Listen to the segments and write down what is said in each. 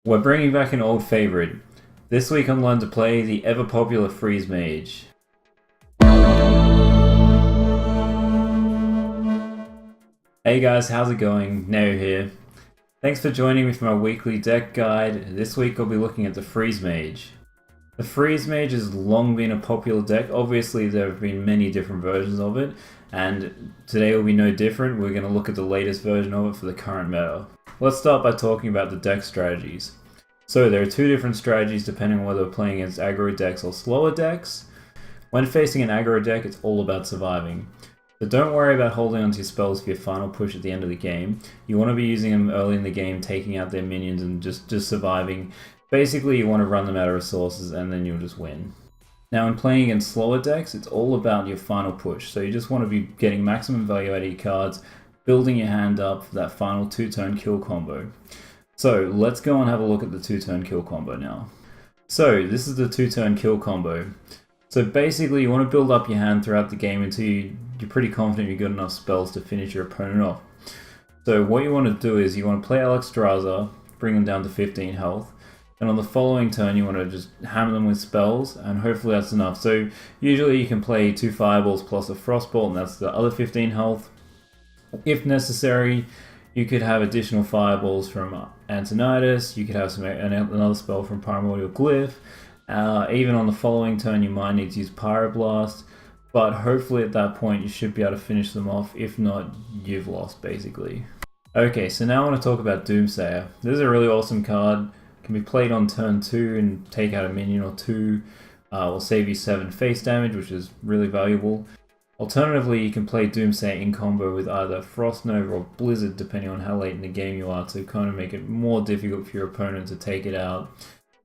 We're bringing back an old favorite. This week I'm learned to play the ever popular Freeze Mage. Hey guys, how's it going? Neo here. Thanks for joining me for my weekly deck guide. This week I'll be looking at the Freeze Mage. The Freeze Mage has long been a popular deck. Obviously there have been many different versions of it, and today will be no different. We're going to look at the latest version of it for the current meta. Let's start by talking about the deck strategies. So there are two different strategies depending on whether we're playing against aggro decks or slower decks. When facing an aggro deck, it's all about surviving. So don't worry about holding onto your spells for your final push at the end of the game. You want to be using them early in the game, taking out their minions and just surviving. Basically, you want to run them out of resources and then you'll just win. Now, in playing against slower decks, it's all about your final push. So you just want to be getting maximum value out of your cards, building your hand up for that final 2-turn kill combo. So let's go and have a look at the 2-turn kill combo now. So this is the 2-turn kill combo. So basically you want to build up your hand throughout the game until you're pretty confident you've got enough spells to finish your opponent off. So what you want to do is you want to play Alexstrasza, bring them down to 15 health, and on the following turn you want to just hammer them with spells, and hopefully that's enough. So usually you can play 2 fireballs plus a frostbolt, and that's the other 15 health. If necessary, you could have additional fireballs from Antonidas, you could have another spell from Primordial Glyph. Even on the following turn you might need to use Pyroblast, but hopefully at that point you should be able to finish them off. If not, you've lost basically. Okay, so now I want to talk about Doomsayer. This is a really awesome card. It can be played on turn 2 and take out a minion or 2. Will save you 7 face damage, which is really valuable. Alternatively, you can play Doomsayer in combo with either Frost Nova or Blizzard, depending on how late in the game you are, to kind of make it more difficult for your opponent to take it out.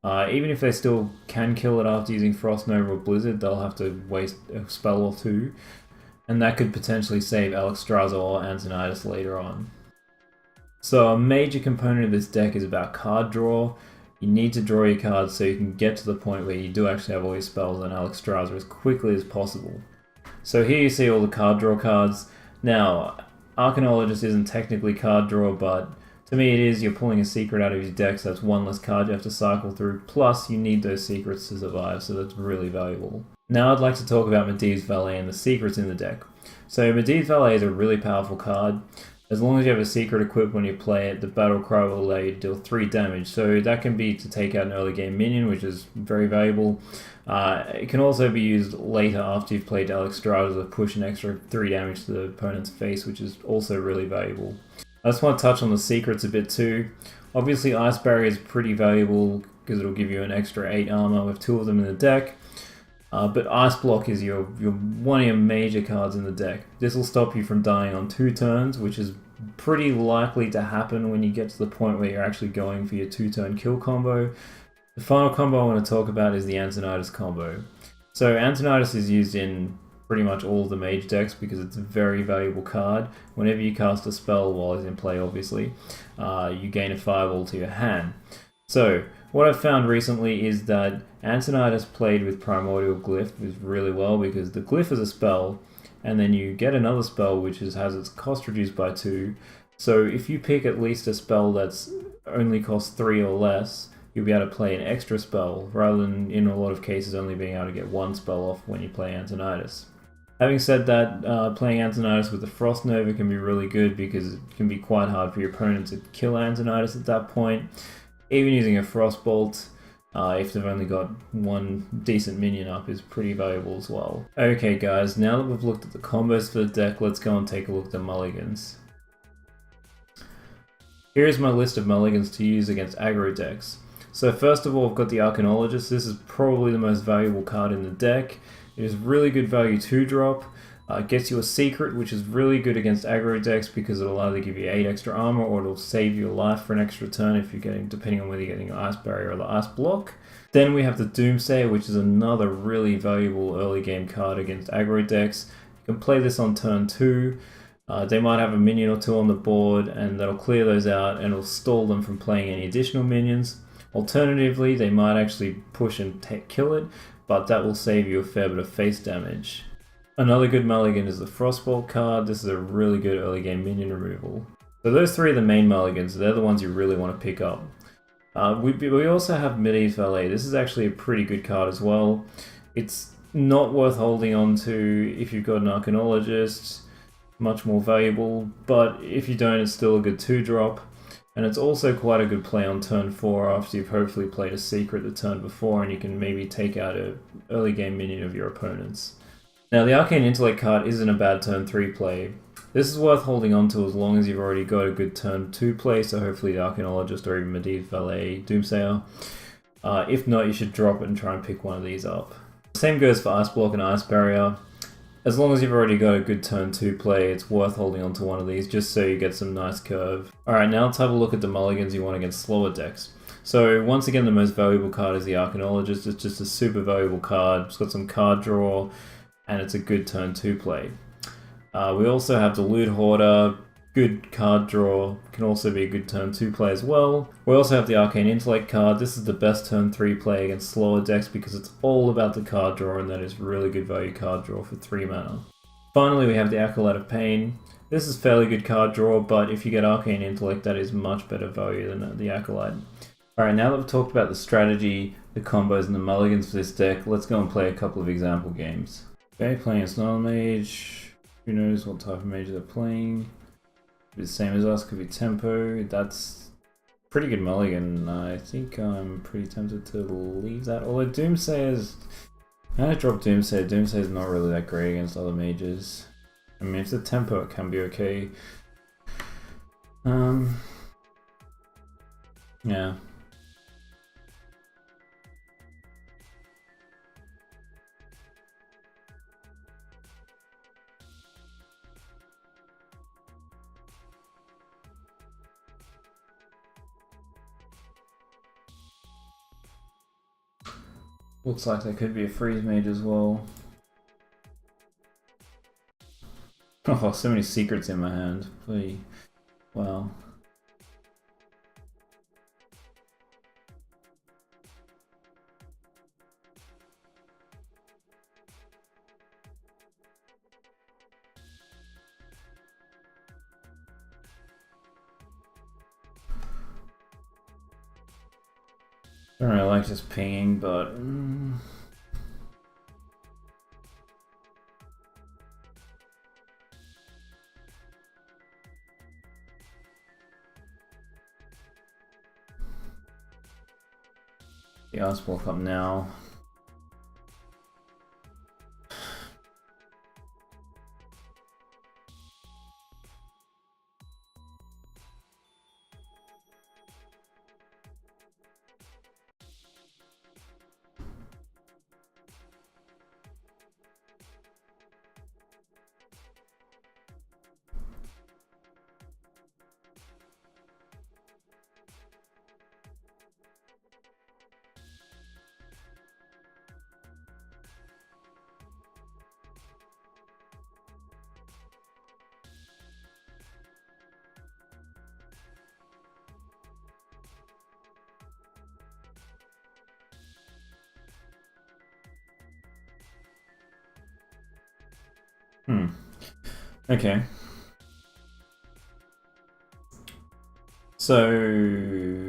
Even if they still can kill it after using Frost Nova or Blizzard, they'll have to waste a spell or 2, and that could potentially save Alexstrasza or Antonidas later on. So a major component of this deck is about card draw. You need to draw your cards so you can get to the point where you do actually have all your spells on Alexstrasza as quickly as possible. So here you see all the card draw cards. Now, Arcanologist isn't technically card draw, but to me it is. You're pulling a secret out of your deck, so that's one less card you have to cycle through, plus you need those secrets to survive, so that's really valuable. Now I'd like to talk about Medivh's Valet and the secrets in the deck. So Medivh's Valet is a really powerful card. As long as you have a secret equipped when you play it, the battle cry will allow you to deal 3 damage. So that can be to take out an early game minion, which is very valuable. It can also be used later after you've played Alexstrasza to push an extra 3 damage to the opponent's face, which is also really valuable. I just want to touch on the secrets a bit too. Obviously Ice Barrier is pretty valuable because it'll give you an extra 8 armor with 2 of them in the deck. But Ice Block is one of your major cards in the deck. This will stop you from dying on 2 turns, which is pretty likely to happen when you get to the point where you're actually going for your 2-turn kill combo. The final combo I want to talk about is the Antonidas combo. So Antonidas is used in pretty much all of the mage decks because it's a very valuable card. Whenever you cast a spell while it's in play, obviously, you gain a fireball to your hand. So what I've found recently is that Antonidas played with Primordial Glyph is really well, because the Glyph is a spell, and then you get another spell which has its cost reduced by 2. So if you pick at least a spell that's only costs 3 or less, you'll be able to play an extra spell, rather than in a lot of cases only being able to get 1 spell off when you play Antonidas. Having said that, playing Antonidas with the Frost Nova can be really good because it can be quite hard for your opponent to kill Antonidas at that point. Even using a Frostbolt, if they've only got 1 decent minion up, is pretty valuable as well. Okay guys, now that we've looked at the combos for the deck, let's go and take a look at the mulligans. Here's my list of mulligans to use against aggro decks. So first of all, I've got the Arcanologist. This is probably the most valuable card in the deck. It is really good value 2-drop. It gets you a secret, which is really good against aggro decks because it'll either give you 8 extra armor or it'll save your life for an extra turn if you're getting, depending on whether you're getting Ice Barrier or the Ice Block. Then we have the Doomsayer, which is another really valuable early game card against aggro decks. You can play this on turn 2. They might have a minion or 2 on the board, and that'll clear those out and it'll stall them from playing any additional minions. Alternatively, they might actually push and kill it, but that will save you a fair bit of face damage. Another good mulligan is the Frostbolt card. This is a really good early game minion removal. So those 3 are the main mulligans. They're the ones you really want to pick up. We also have Medieval Valet. This is actually a pretty good card as well. It's not worth holding on to if you've got an Arcanologist, much more valuable, but if you don't, it's still a good 2-drop. And it's also quite a good play on turn 4 after you've hopefully played a secret the turn before, and you can maybe take out an early game minion of your opponent's. Now the Arcane Intellect card isn't a bad turn 3 play. This is worth holding on to as long as you've already got a good turn 2 play, so hopefully the Arcanologist or even Medieval Valet Doomsayer. If not, you should drop it and try and pick one of these up. Same goes for Ice Block and Ice Barrier. As long as you've already got a good turn 2 play, it's worth holding on to one of these just so you get some nice curve. Alright, now let's have a look at the mulligans you want against slower decks. So once again, the most valuable card is the Arcanologist. It's just a super valuable card. It's got some card draw, and it's a good turn 2 play. We also have the Loot Hoarder, good card draw, can also be a good turn 2 play as well. We also have the Arcane Intellect card. This is the best turn 3 play against slower decks because it's all about the card draw, and that is really good value card draw for 3 mana. Finally, we have the Acolyte of Pain. This is fairly good card draw, but if you get Arcane Intellect, that is much better value than the Acolyte. Alright, now that we've talked about the strategy, the combos, and the mulligans for this deck, let's go and play a couple of example games. Okay, playing a Snarl Mage. Who knows what type of mage they're playing. Could be the same as us, could be Tempo. That's pretty good mulligan. I think I'm pretty tempted to leave that. Although Doomsayer's... I'm gonna drop Doomsayer. Doomsayer's not really that great against other mages. I mean, if it's a Tempo, it can be okay. Yeah. Looks like there could be a Freeze Mage as well. Oh, so many secrets in my hand. Wow. I don't really like just pinging, but... The Ice Block up now. Okay. So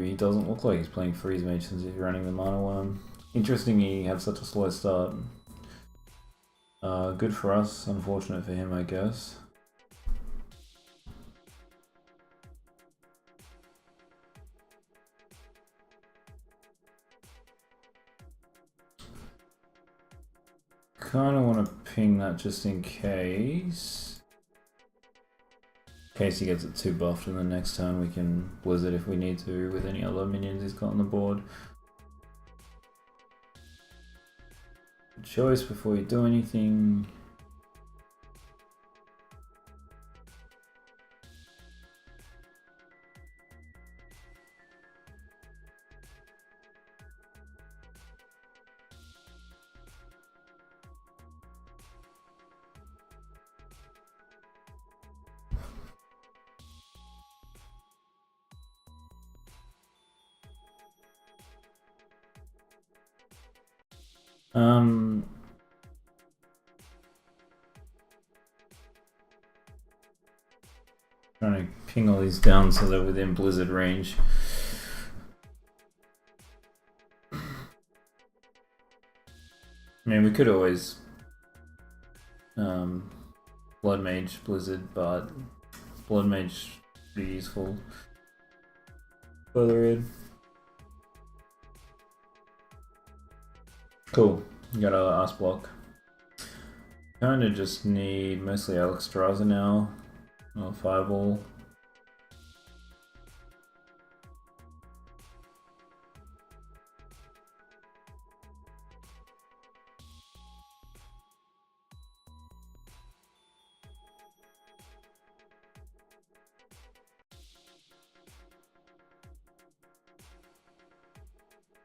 he doesn't look like he's playing Freeze Mage since he's running the Mana Worm. Interesting he had such a slow start. Good for us, unfortunate for him, I guess. Kinda wanna ping that just in case. In case he gets it too buffed, and the next turn we can Blizzard if we need to with any other minions he's got on the board. Good choice before you do anything. Trying to ping all these down so they're within Blizzard range. I mean, we could always Blood Mage Blizzard, but Blood Mage is pretty useful further in. Cool, got our Ice Block. Kinda just need mostly Alex Straza now, or Fireball.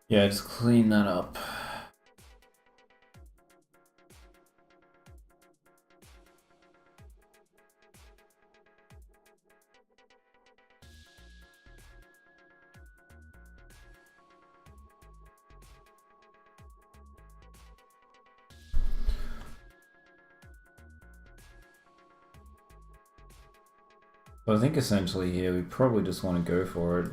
Yeah, just clean that up. But I think essentially here we probably just want to go for it.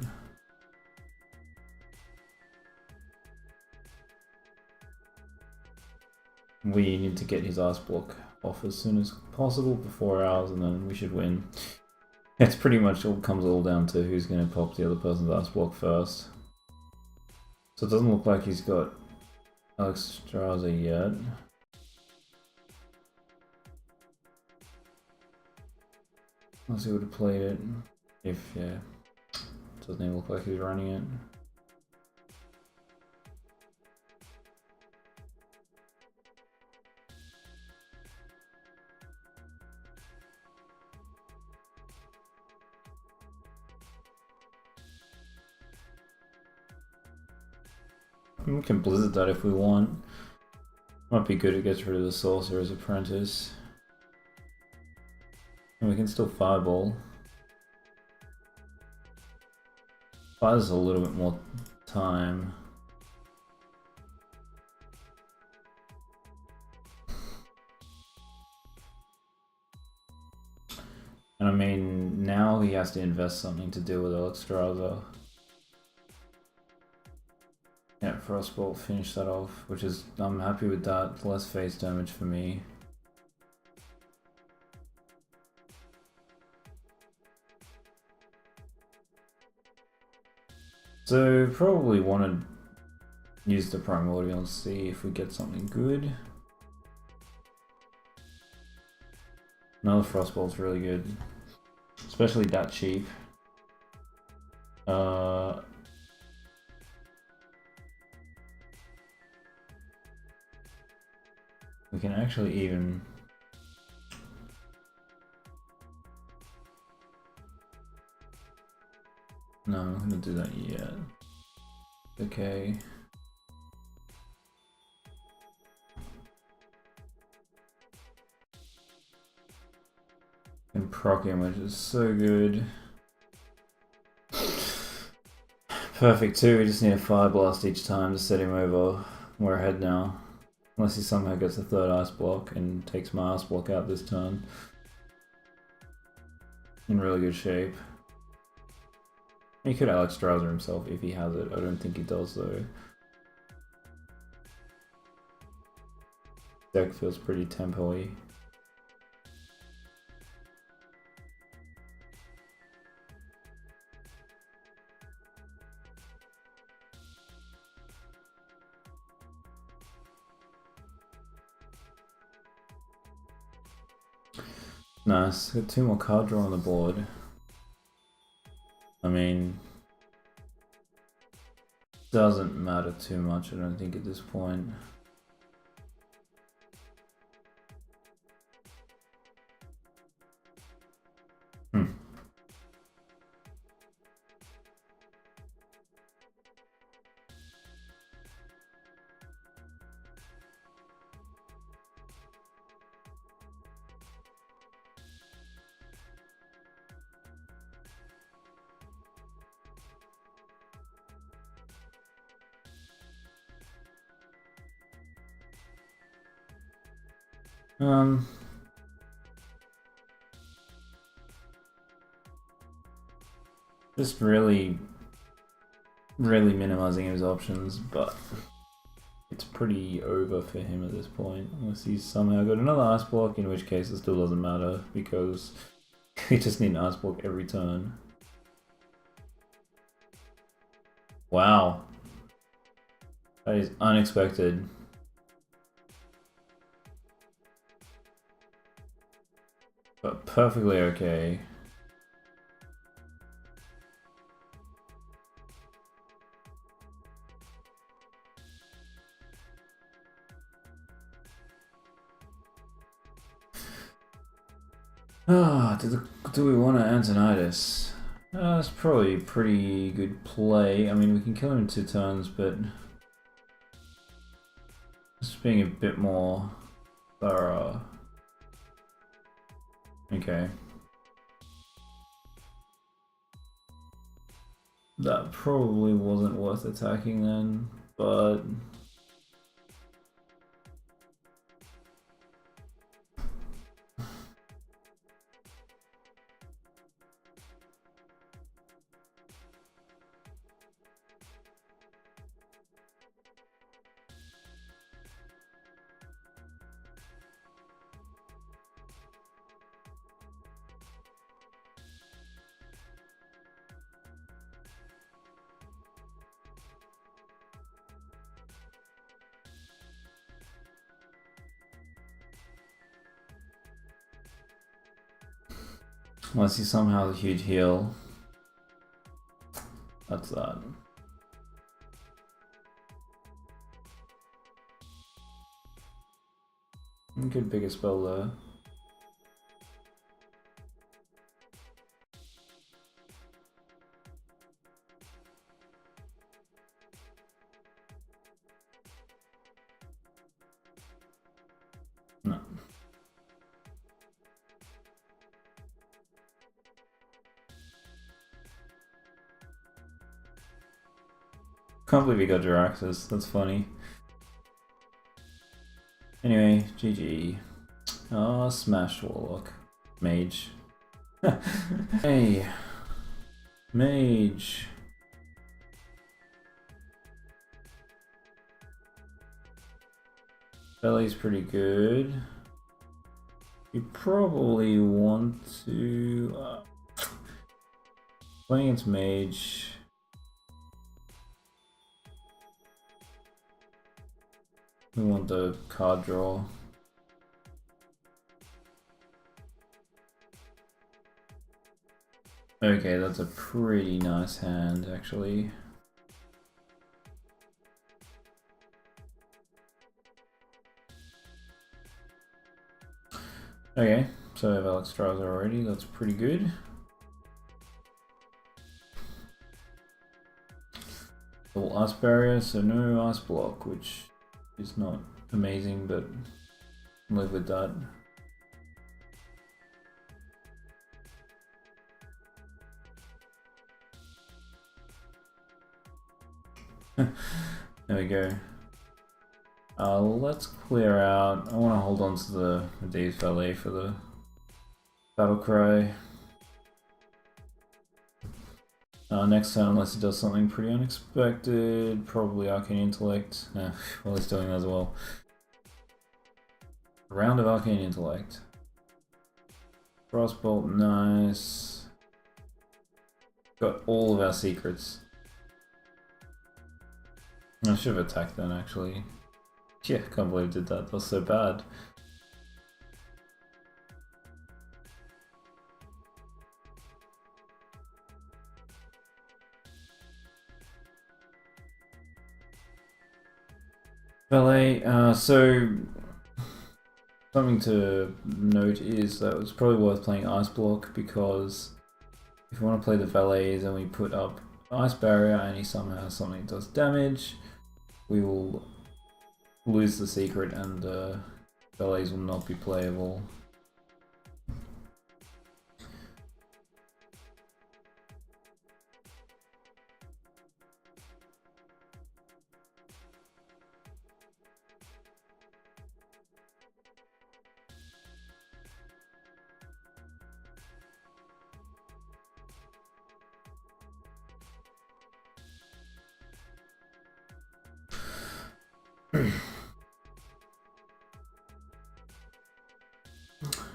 We need to get his Ice Block off as soon as possible before ours, and then we should win. It's pretty much comes all down to who's going to pop the other person's Ice Block first. So it doesn't look like he's got Alex Straza yet. Unless he would have played it. If, yeah. Doesn't even look like he's running it. We can Blizzard that if we want. Might be good, it gets rid of the Sorcerer's Apprentice. And we can still Fireball. Buys a little bit more time. And I mean, now he has to invest something to deal with Alex Straza. Yeah, Frostbolt finish that off, which is, I'm happy with that. Less face damage for me. So probably want to use the Primordial and see if we get something good. Another Frostbolt's really good, especially that cheap. We can actually even... No, I'm not gonna do that yet. Okay. And proc him, which is so good. Perfect too, we just need a Fire Blast each time to set him over. We're ahead now. Unless he somehow gets a third Ice Block and takes my Ice Block out this turn. In really good shape. He could Alex Straza himself if he has it. I don't think he does though. Deck feels pretty tempo-y. Nice, got 2 more card draw on the board. I mean, doesn't matter too much, I don't think, at this point. Just really minimizing his options, but it's pretty over for him at this point, unless he's somehow got another ice block, in which case it still doesn't matter because we just need an ice block every turn. Wow. That is unexpected. But perfectly okay. Do we want to Antonitis? That's probably a pretty good play. I mean, we can kill him in 2 turns, but just being a bit more thorough. Okay. That probably wasn't worth attacking then, but... Unless he somehow has a huge heal. That's that. Good bigger spell there. No. Can't believe he got Jiraxis, that's funny. Anyway, GG. Oh, smashed Warlock. Mage. Hey. Mage. Belly's pretty good. You probably want to... playing against Mage... We want the card draw. Okay, that's a pretty nice hand, actually. Okay, so I have Alex Strauss already, that's pretty good. Double ice barrier, so no ice block, which is not amazing, but live with that. There we go. Let's clear out. I want to hold on to the Dave's Valet for the Battle Cry. Next turn, unless it does something pretty unexpected, probably Arcane Intellect. Well, it's doing that as well. Round of Arcane Intellect. Frostbolt, nice. Got all of our secrets. I should have attacked then, actually. Yeah, can't believe I did that. That was so bad. Valet, so something to note is that it's probably worth playing Ice Block, because if you want to play the Valets and we put up Ice Barrier and he somehow has something that does damage, we will lose the secret and Valets will not be playable.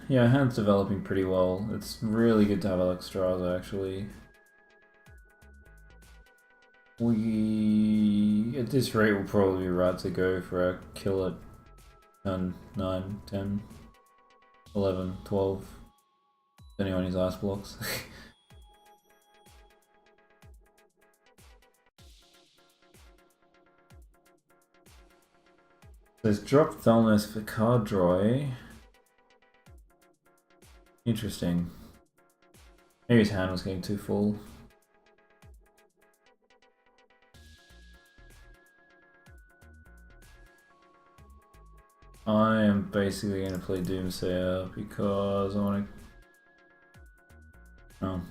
Yeah, hand's developing pretty well. It's really good to have Alexstrasza actually. We, at this rate, will probably be right to go for a kill at 10, 9, 10, 11, 12, depending on his ice blocks. There's drop Thalnos for card draw. Interesting. Maybe his hand was getting too full. I am basically going to play Doomsayer because I want to... Oh.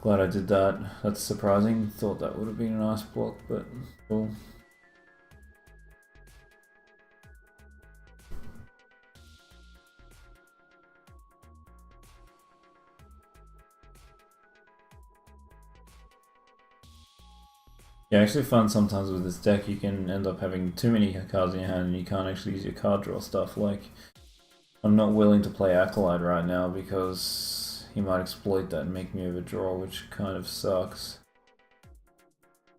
Glad I did that. That's surprising. Thought that would have been a nice block, but cool. Yeah, I actually find sometimes with this deck you can end up having too many cards in your hand and you can't actually use your card draw stuff. Like, I'm not willing to play Acolyte right now because he might exploit that and make me overdraw, which kind of sucks.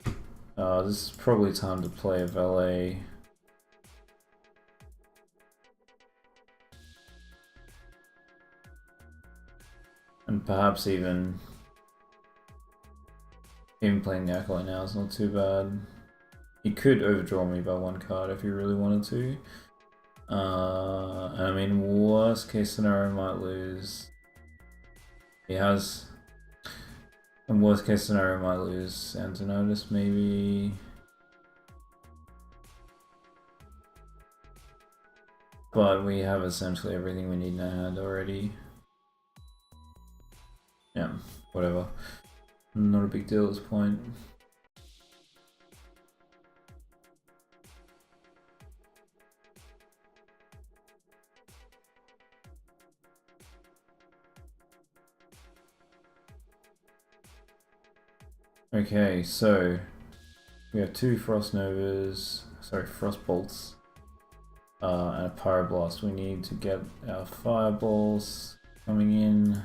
This is probably time to play a Valet. And perhaps even playing the Acolyte now is not too bad. He could overdraw me by one card if he really wanted to. And I mean, worst case scenario, might lose. He has. And worst case scenario, might lose Antinotus maybe. But we have essentially everything we need in our hand already. Yeah, whatever. Not a big deal at this point. Okay, so we have two Frost Novas, sorry, Frost Bolts, and a Pyroblast. We need to get our Fireballs coming in.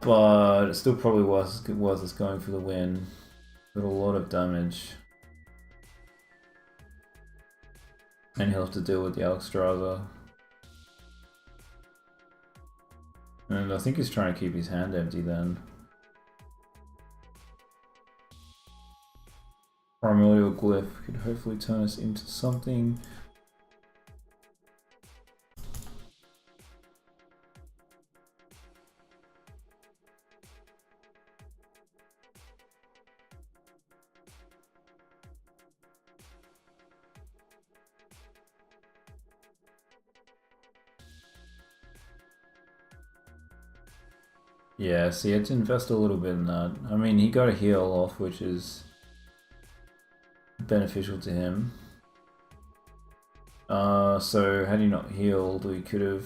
But it's still probably worth us going for the win. Got a lot of damage. And he'll have to deal with the Alexstrasza. And I think he's trying to keep his hand empty then. Primordial Glyph could hopefully turn us into something. Yeah, see, I had to invest a little bit in that. I mean, he got a heal off, which is beneficial to him. So had he not healed, we could have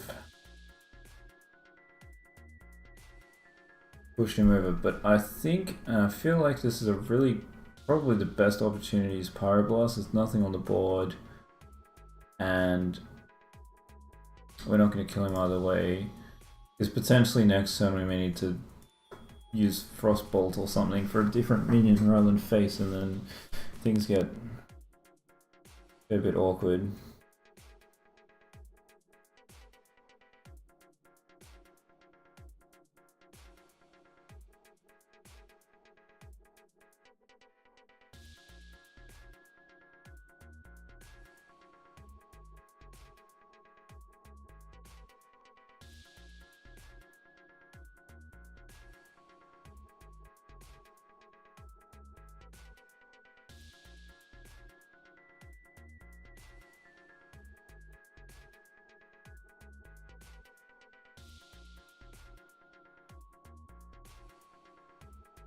pushed him over. But I think, I feel like this is a really, probably the best opportunity is Pyroblast. There's nothing on the board. And we're not going to kill him either way. Because potentially next turn we may need to use Frostbolt or something for a different minion rather than face, and then things get a bit awkward.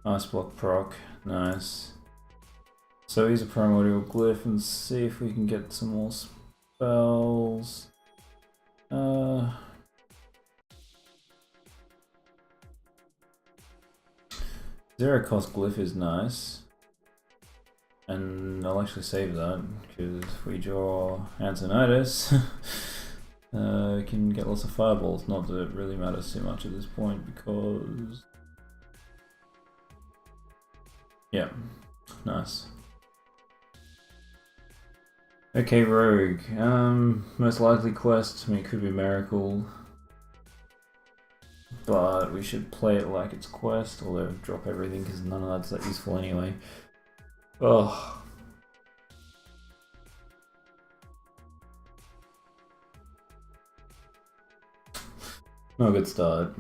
Ice block proc, nice. So he's a Primordial Glyph, and see if we can get some more spells. Zero cost Glyph is nice. And I'll actually save that, because if we draw Antonitis, we can get lots of fireballs. Not that it really matters too much at this point, because... yeah, nice. Okay, Rogue. Most likely quest, I mean, it could be Miracle. But we should play it like it's quest, although drop everything because none of that's that useful anyway. Oh. Not a good start.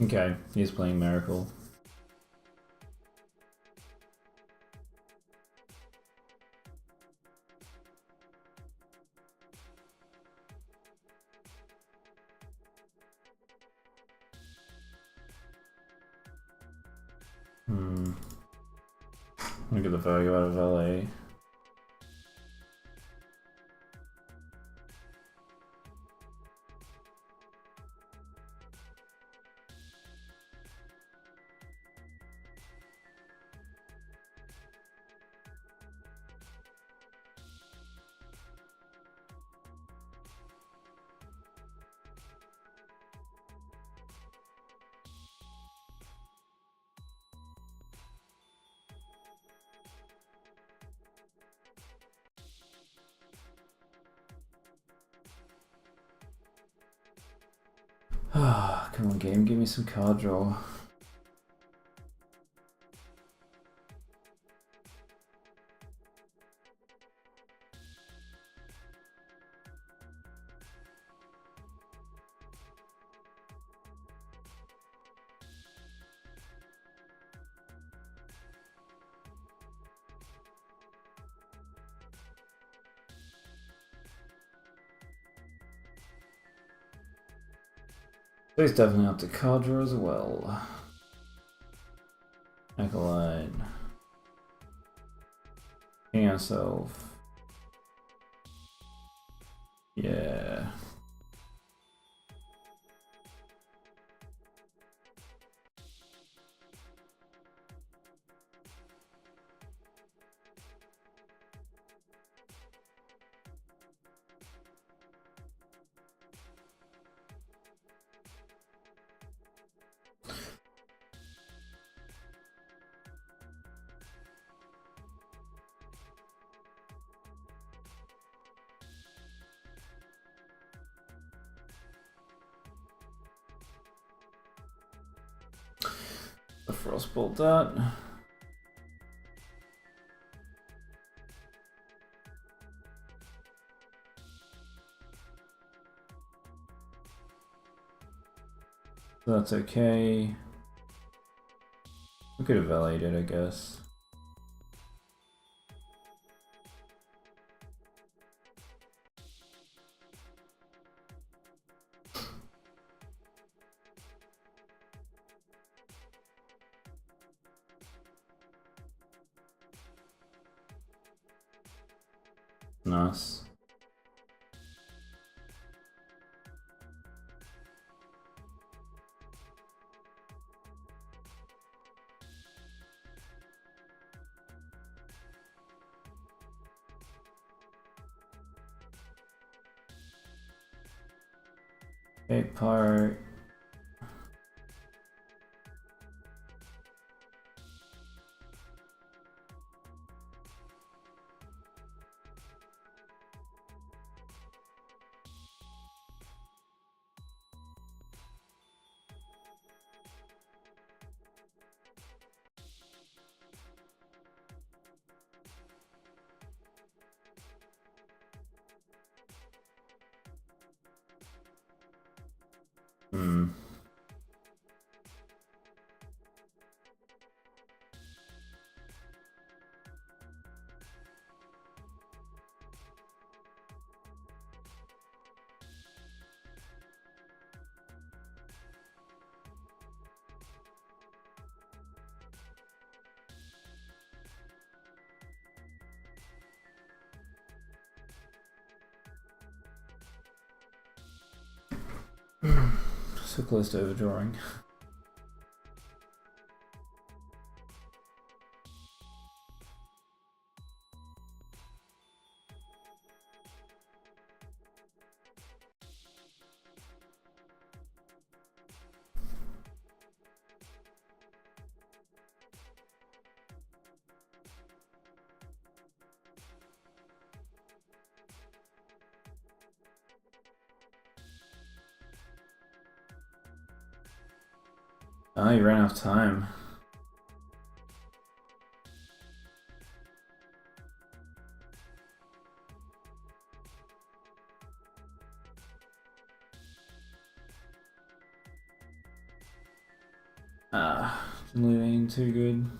Okay, he's playing Miracle. Look at the value out of LA. Ah, come on game, give me some card draw. He's definitely up to card draw as well. Acolyte. King ourselves. Yeah. The Frostbolt that. That's okay. We could have valeted it, I guess. Nice. Okay, Pyro. Hmm. so close to overdrawing. Oh, you ran out of time. Living too good.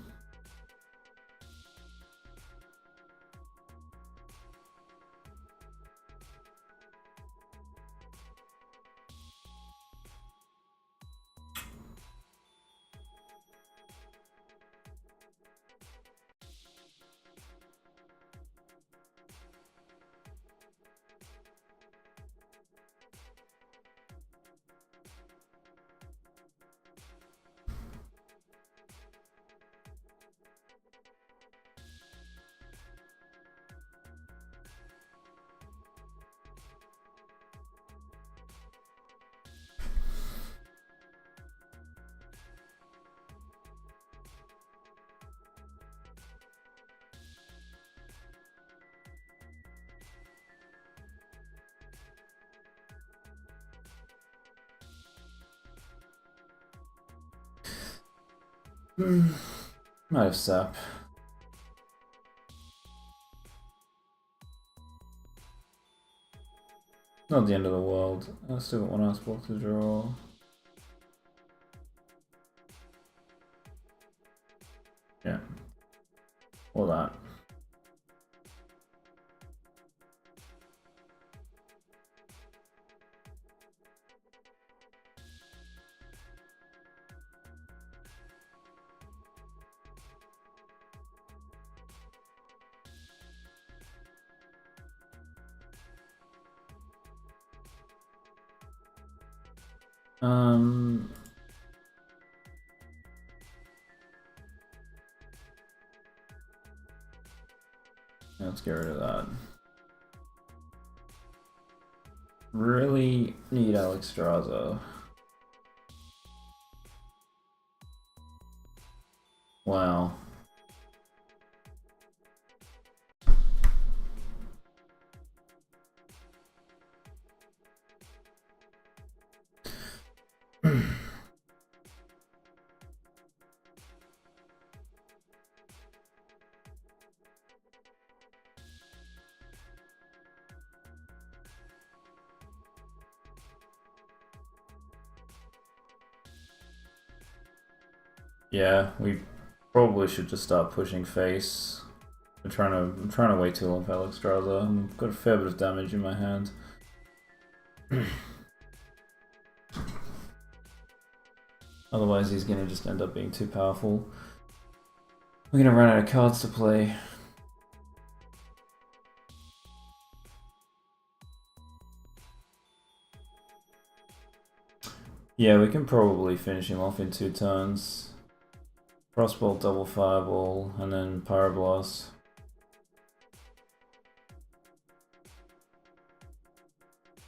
Might have sap. Not the end of the world. I still got one ice block to draw. Yeah. Or that. Let's get rid of that. Really need Alexstrasza. Wow. Yeah, we probably should just start pushing face. I'm trying to wait too long for Alexstrasza. I've got a fair bit of damage in my hand. Otherwise he's gonna just end up being too powerful. We're gonna run out of cards to play. Yeah, we can probably finish him off in 2 turns. Frostbolt, double fireball, and then Pyroblast.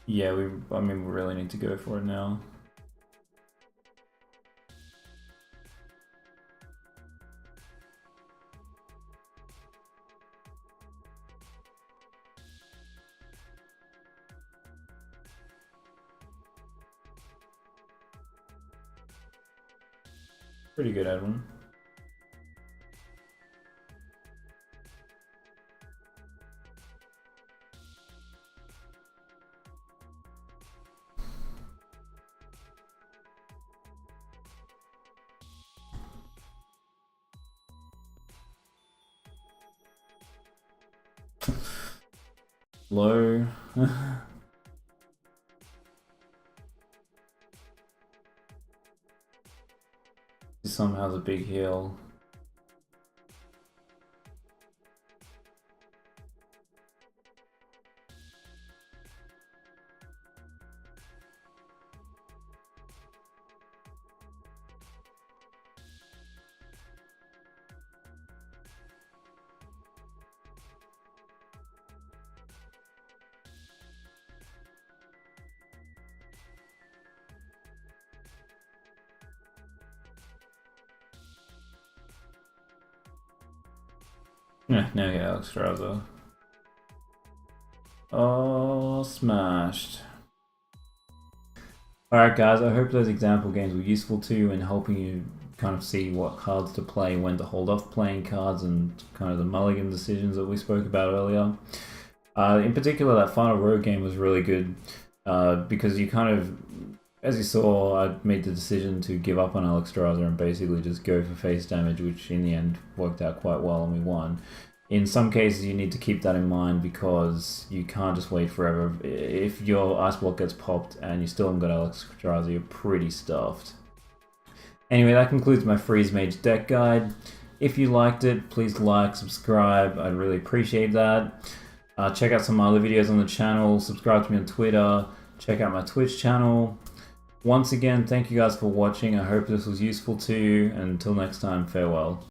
Yeah, I mean, we really need to go for it now. Pretty good, Edwin. Low. He somehow has a big heal. Yeah, now we get Alexstrasza. Oh, smashed. Alright guys, I hope those example games were useful to you in helping you kind of see what cards to play, when to hold off playing cards, and kind of the mulligan decisions that we spoke about earlier. In particular, that final rogue game was really good because you kind of, as you saw, I made the decision to give up on Alexstrasza and basically just go for face damage, which in the end worked out quite well and we won. In some cases, you need to keep that in mind because you can't just wait forever. If your Ice Block gets popped and you still haven't got Alexstrasza, you're pretty stuffed. Anyway, that concludes my Freeze Mage deck guide. If you liked it, please like, subscribe, I'd really appreciate that. Check out some other videos on the channel, subscribe to me on Twitter, check out my Twitch channel. Once again, thank you guys for watching, I hope this was useful to you, and until next time, farewell.